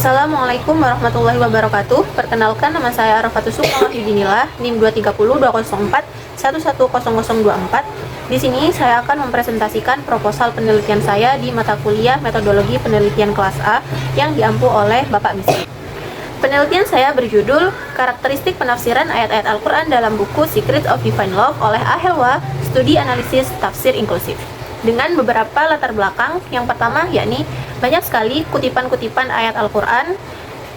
Assalamualaikum warahmatullahi wabarakatuh. Perkenalkan, nama saya Arafatus Sukma Wahyudinillah, NIM 2302041110024. Di sini saya akan mempresentasikan proposal penelitian saya di mata kuliah Metodologi Penelitian kelas A yang diampu oleh Bapak Misri. Penelitian saya berjudul Karakteristik Penafsiran Ayat-ayat Al-Quran dalam buku Secrets of Divine Love oleh Ahelwa, Studi Analisis Tafsir Inklusif. Dengan beberapa latar belakang. Yang pertama yakni banyak sekali kutipan-kutipan ayat Al-Quran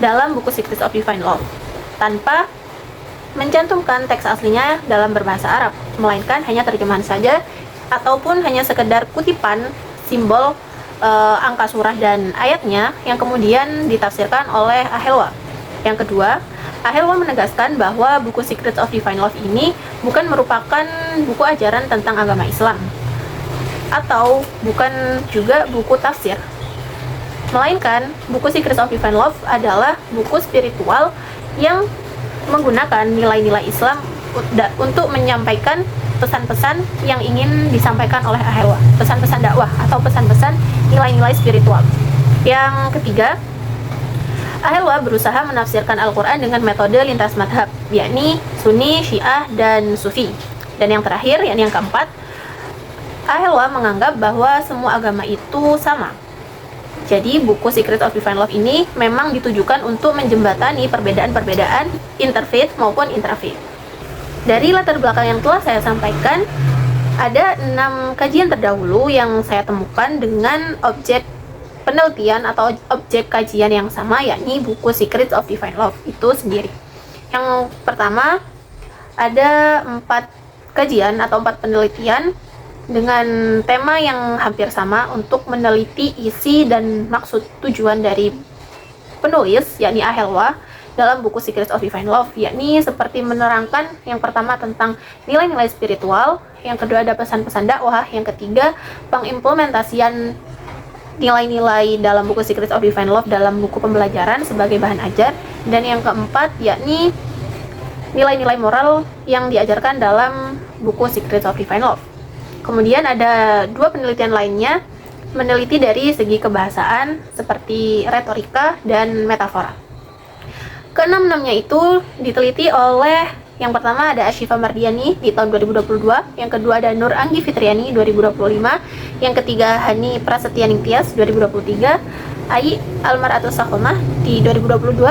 dalam buku Secrets of Divine Love tanpa mencantumkan teks aslinya dalam berbahasa Arab, melainkan hanya terjemahan saja ataupun hanya sekedar kutipan simbol angka surah dan ayatnya yang kemudian ditafsirkan oleh Ahelwa. Yang kedua, Ahelwa menegaskan bahwa buku Secrets of Divine Love ini bukan merupakan buku ajaran tentang agama Islam atau bukan juga buku tafsir, melainkan buku Secrets of Divine Love adalah buku spiritual yang menggunakan nilai-nilai Islam untuk menyampaikan pesan-pesan yang ingin disampaikan oleh Ahelwa, pesan-pesan dakwah atau pesan-pesan nilai-nilai spiritual. Yang ketiga, Ahelwa berusaha menafsirkan Al-Quran dengan metode lintas madhab, yakni Sunni, Syiah, dan Sufi. Dan yang terakhir, yakni yang keempat, Ahelwa menganggap bahwa semua agama itu sama. Jadi buku Secrets of Divine Love ini memang ditujukan untuk menjembatani perbedaan-perbedaan interfaith maupun intrafaith. Dari latar belakang yang telah saya sampaikan, ada 6 kajian terdahulu yang saya temukan dengan objek penelitian atau objek kajian yang sama, yakni buku Secrets of Divine Love itu sendiri. Yang pertama, ada 4 kajian atau 4 penelitian dengan tema yang hampir sama untuk meneliti isi dan maksud tujuan dari penulis, yakni Ahelwa, dalam buku Secrets of Divine Love, yakni seperti menerangkan yang pertama tentang nilai-nilai spiritual, yang kedua ada pesan-pesan dakwah, yang ketiga pengimplementasian nilai-nilai dalam buku Secrets of Divine Love dalam buku pembelajaran sebagai bahan ajar, dan yang keempat yakni nilai-nilai moral yang diajarkan dalam buku Secrets of Divine Love. Kemudian ada 2 penelitian lainnya meneliti dari segi kebahasaan seperti retorika dan metafora. Keenam-enamnya itu diteliti oleh, yang pertama ada Ashifa Mardiani di tahun 2022, yang kedua ada Nur Anggi Fitriani 2025, yang ketiga Hani Prasetya Ningtyas 2023, Ai Almaratus Sakhomah di 2022,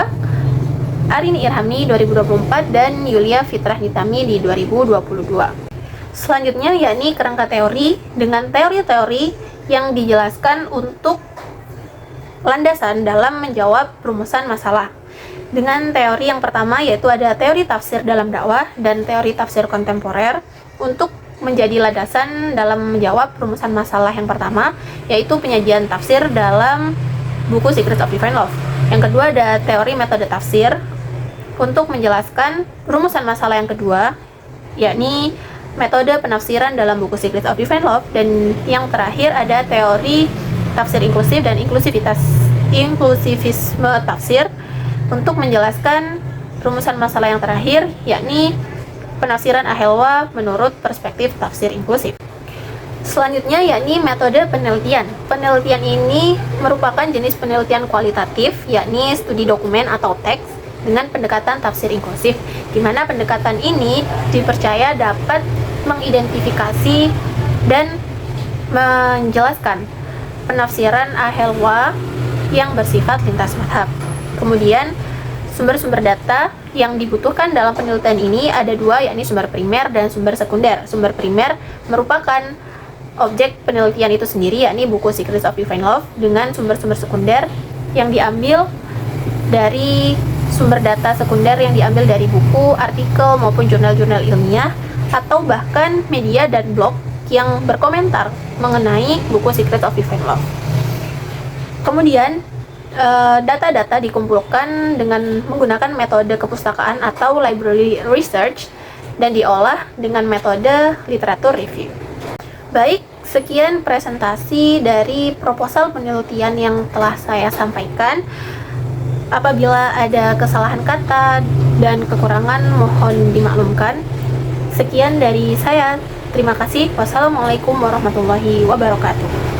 Arini Irhamni 2024, dan Yulia Fitrah Nitami di 2022. Selanjutnya yakni kerangka teori dengan teori-teori yang dijelaskan untuk landasan dalam menjawab rumusan masalah. Dengan teori yang pertama yaitu ada teori tafsir dalam dakwah dan teori tafsir kontemporer untuk menjadi landasan dalam menjawab rumusan masalah yang pertama, yaitu penyajian tafsir dalam buku Secrets of Divine Love. Yang kedua ada teori metode tafsir untuk menjelaskan rumusan masalah yang kedua, yakni metode penafsiran dalam buku Secrets of Divine Love. Dan yang terakhir ada teori tafsir inklusif dan inklusivisme tafsir untuk menjelaskan rumusan masalah yang terakhir, yakni penafsiran Ahelwa menurut perspektif tafsir inklusif. Selanjutnya yakni metode penelitian. Penelitian ini merupakan jenis penelitian kualitatif, yakni studi dokumen atau teks dengan pendekatan tafsir inklusif, di mana pendekatan ini dipercaya dapat mengidentifikasi dan menjelaskan penafsiran Ahelwa yang bersifat lintas madhab. Kemudian sumber-sumber data yang dibutuhkan dalam penelitian ini ada 2, yakni sumber primer dan sumber sekunder. Sumber primer merupakan objek penelitian itu sendiri, yakni buku Secrets of Divine Love, dengan sumber-sumber sekunder yang diambil dari sumber data sekunder yang diambil dari buku, artikel, maupun jurnal-jurnal ilmiah, atau bahkan media dan blog yang berkomentar mengenai buku Secrets of Divine Love. Kemudian data-data dikumpulkan dengan menggunakan metode kepustakaan atau library research dan diolah dengan metode literatur review. Baik, sekian presentasi dari proposal penelitian yang telah saya sampaikan. Apabila ada kesalahan kata dan kekurangan mohon dimaklumkan. Sekian dari saya. Terima kasih. Wassalamualaikum warahmatullahi wabarakatuh.